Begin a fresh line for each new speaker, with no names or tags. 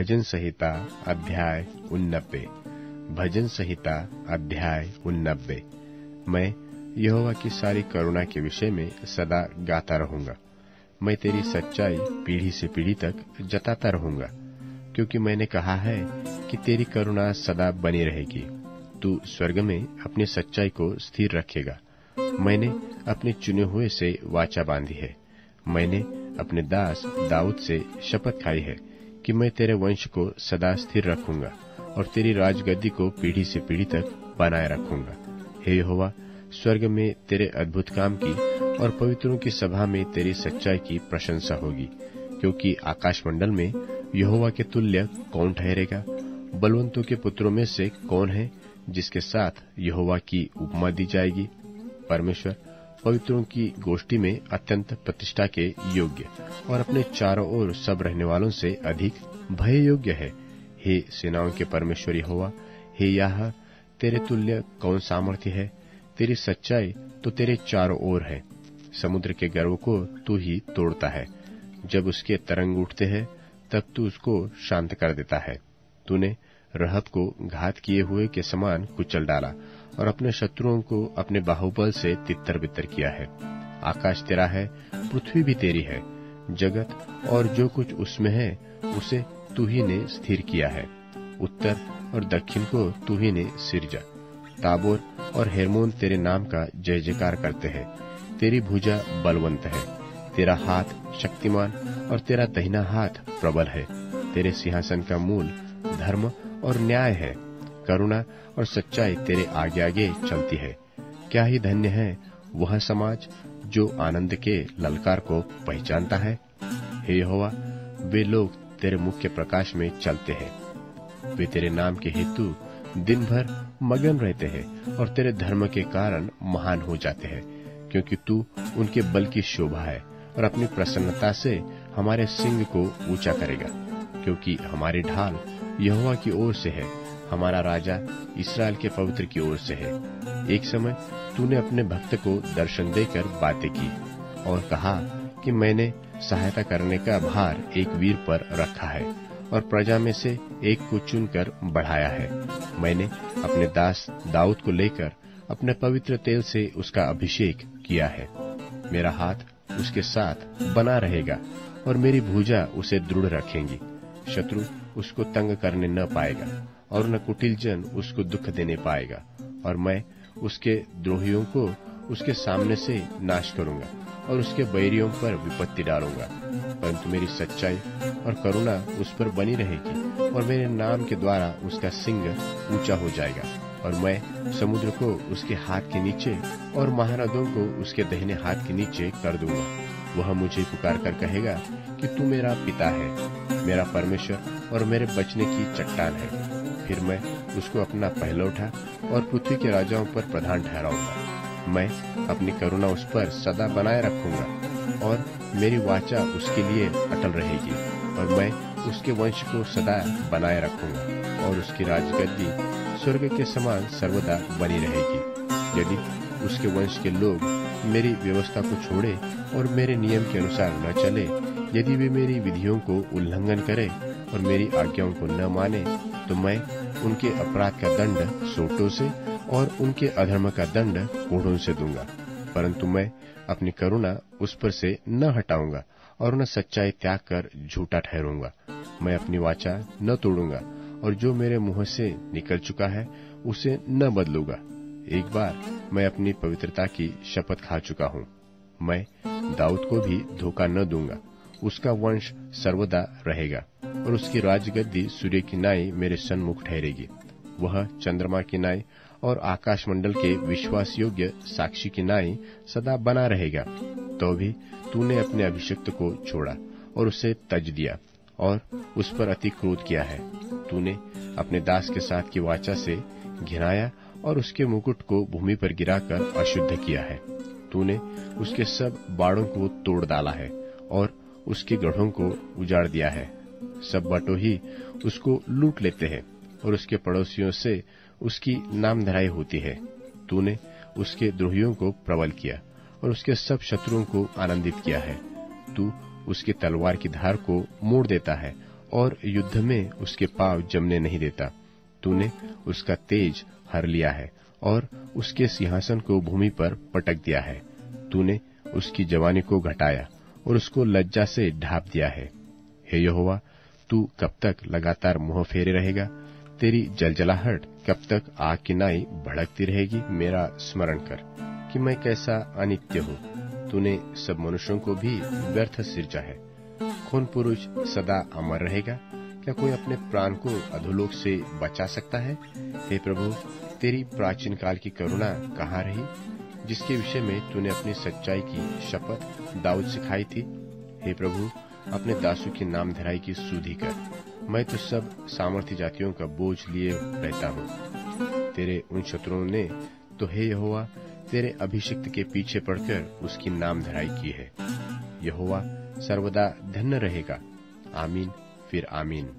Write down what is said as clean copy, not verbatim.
भजन संहिता अध्याय 89। भजन संहिता अध्याय 89। मैं यहोवा की सारी करुणा के विषय में सदा गाता रहूंगा। मैं तेरी सच्चाई पीढ़ी से पीढ़ी तक जताता रहूंगा, क्योंकि मैंने कहा है कि तेरी करुणा सदा बनी रहेगी। तू स्वर्ग में अपनी सच्चाई को स्थिर रखेगा। मैंने अपने चुने हुए से वाचा बांधी है। मैंने अपने दास दाऊद से शपथ खाई है कि मैं तेरे वंश को सदा स्थिर रखूंगा और तेरी राजगद्दी को पीढ़ी से पीढ़ी तक बनाए रखूंगा। हे यहोवा, स्वर्ग में तेरे अद्भुत काम की और पवित्रों की सभा में तेरी सच्चाई की प्रशंसा होगी, क्योंकि आकाशमंडल में यहोवा के तुल्य कौन ठहरेगा? बलवंतों के पुत्रों में से कौन है जिसके साथ यहोवा की उपमा दी जाएगी? परमेश्वर पवित्रों की गोष्ठी में अत्यंत प्रतिष्ठा के योग्य और अपने चारों ओर सब रहने वालों से अधिक भय योग्य है। हे सेनाओं के परमेश्वर यहोवा, हे याह, तेरे तुल्य कौन सामर्थ्य है? तेरी सच्चाई तो तेरे चारों ओर है। समुद्र के गर्व को तू ही तोड़ता है। जब उसके तरंग उठते हैं तब तू उसको शांत कर देता है। तूने रहब को घात किए हुए के समान कुचल डाला और अपने शत्रुओं को अपने बाहुबल से तितर बितर किया है। आकाश तेरा है, पृथ्वी भी तेरी है। जगत और जो कुछ उसमें है उसे तू ही ने स्थिर किया है। उत्तर और दक्षिण को तू ही ने सिरजा। ताबोर और हेर्मोन तेरे नाम का जय जयकार करते हैं। तेरी भुजा बलवंत है, तेरा हाथ शक्तिमान और तेरा दाहिना हाथ प्रबल है। तेरे सिंहासन का मूल धर्म और न्याय है। करुणा और सच्चाई तेरे आगे आगे चलती है। क्या ही धन्य है वह समाज जो आनंद के ललकार को पहचानता है। हे यहोवा, वे लोग तेरे मुख के प्रकाश में चलते हैं। वे तेरे नाम के हेतु दिन भर मगन रहते हैं और तेरे धर्म के कारण महान हो जाते हैं, क्योंकि तू उनके बल की शोभा है और अपनी प्रसन्नता से हमारे सिंग को ऊंचा करेगा। क्योंकि हमारी ढाल यहोवा की ओर से है, हमारा राजा इस्राएल के पवित्र की ओर से है। एक समय तूने अपने भक्त को दर्शन देकर बातें की और कहा कि मैंने सहायता करने का भार एक वीर पर रखा है और प्रजा में से एक को चुनकर बढ़ाया है। मैंने अपने दास दाऊद को लेकर अपने पवित्र तेल से उसका अभिषेक किया है। मेरा हाथ उसके साथ बना रहेगा और मेरी भुजा उसे दृढ़ रखेंगी। शत्रु उसको तंग करने न पाएगा और न कुटिल जन उसको दुख देने पाएगा। और मैं उसके द्रोहियों को उसके सामने से नाश करूंगा और उसके बैरियों पर विपत्ति डालूंगा। परंतु मेरी सच्चाई और करुणा उस पर बनी रहेगी और मेरे नाम के द्वारा उसका सिंग ऊंचा हो जाएगा। और मैं समुद्र को उसके हाथ के नीचे और महानदों को उसके दाहिने हाथ के नीचे कर दूंगा। वह मुझे पुकार कर कहेगा कि तू मेरा पिता है, मेरा परमेश्वर और मेरे बचने की चट्टान है। फिर मैं उसको अपना पहलौठा और पृथ्वी के राजाओं पर प्रधान ठहराऊंगा। मैं अपनी करुणा उस पर सदा बनाए रखूंगा और मेरी वाचा उसके लिए अटल रहेगी। और मैं उसके वंश को सदा बनाए रखूंगा और उसकी राजगद्दी स्वर्ग के समान सर्वदा बनी रहेगी। यदि उसके वंश के लोग मेरी व्यवस्था को छोड़े और मेरे नियम के अनुसार न चले, यदि वे मेरी विधियों को उल्लंघन करें और मेरी आज्ञाओं को न माने, तो मैं उनके अपराध का दंड सोटों से और उनके अधर्म का दंड कोड़ों से दूंगा। परंतु मैं अपनी करुणा उस पर से न हटाऊंगा और न सच्चाई त्याग कर झूठा ठहरूंगा। मैं अपनी वाचा न तोड़ूंगा और जो मेरे मुंह से निकल चुका है उसे न बदलूंगा। एक बार मैं अपनी पवित्रता की शपथ खा चुका हूँ। मैं दाऊद को भी धोखा न दूंगा। उसका वंश सर्वदा रहेगा और उसकी राजगद्दी सूर्य की नाई मेरे सन्मुख ठहरेगी। वह चंद्रमा की नाई और आकाशमंडल के विश्वास योग्य साक्षी की नाई सदा बना रहेगा। तो भी तूने अपने अभिषिक्त को छोड़ा और उसे तज दिया और उस पर अति क्रोध किया है। तूने अपने दास के साथ की वाचा से घिनाया और उसके मुकुट को भूमि पर गिराकर अशुद्ध किया है। तूने उसके सब बाड़ों को तोड़ डाला है और उसके गढ़ों को उजाड़ दिया है। सब बटोही उसको लूट लेते हैं और उसके पड़ोसियों से उसकी नामधराई होती है। तूने उसके द्रोहियों को प्रबल किया और उसके सब शत्रुओं को आनंदित किया है। तू उसकी तलवार की धार को मोड़ देता है और युद्ध में उसके पांव जमने नहीं देता। तूने उसका तेज हर लिया है और उसके सिंहासन को भूमि पर पटक दिया है। तूने उसकी जवानी को घटाया और उसको लज्जा से ढांप दिया है। हे यहोवा, तू कब तक लगातार मुंह फेरे रहेगा? तेरी जलजलाहट कब तक आग की नाई भड़कती रहेगी? मेरा स्मरण कर कि मैं कैसा अनित्य हूँ। तूने सब मनुष्यों को भी व्यर्थ सिरजा है। कौन पुरुष सदा अमर रहेगा? क्या कोई अपने प्राण को अधोलोक से बचा सकता है? हे प्रभु, तेरी प्राचीन काल की करुणा कहाँ रही, जिसके विषय में तूने अपनी सच्चाई की शपथ दाऊद से खाई थी? हे प्रभु, अपने दासों की नाम धराई की सुधि कर। मैं तो सब सामर्थ्य जातियों का बोझ लिए रहता हूँ। तेरे उन शत्रुओं ने तो हे यहोवा तेरे अभिषिक्त के पीछे पड़कर उसकी नाम धराई की है। यहोवा सर्वदा धन्य रहेगा। आमीन फिर आमीन।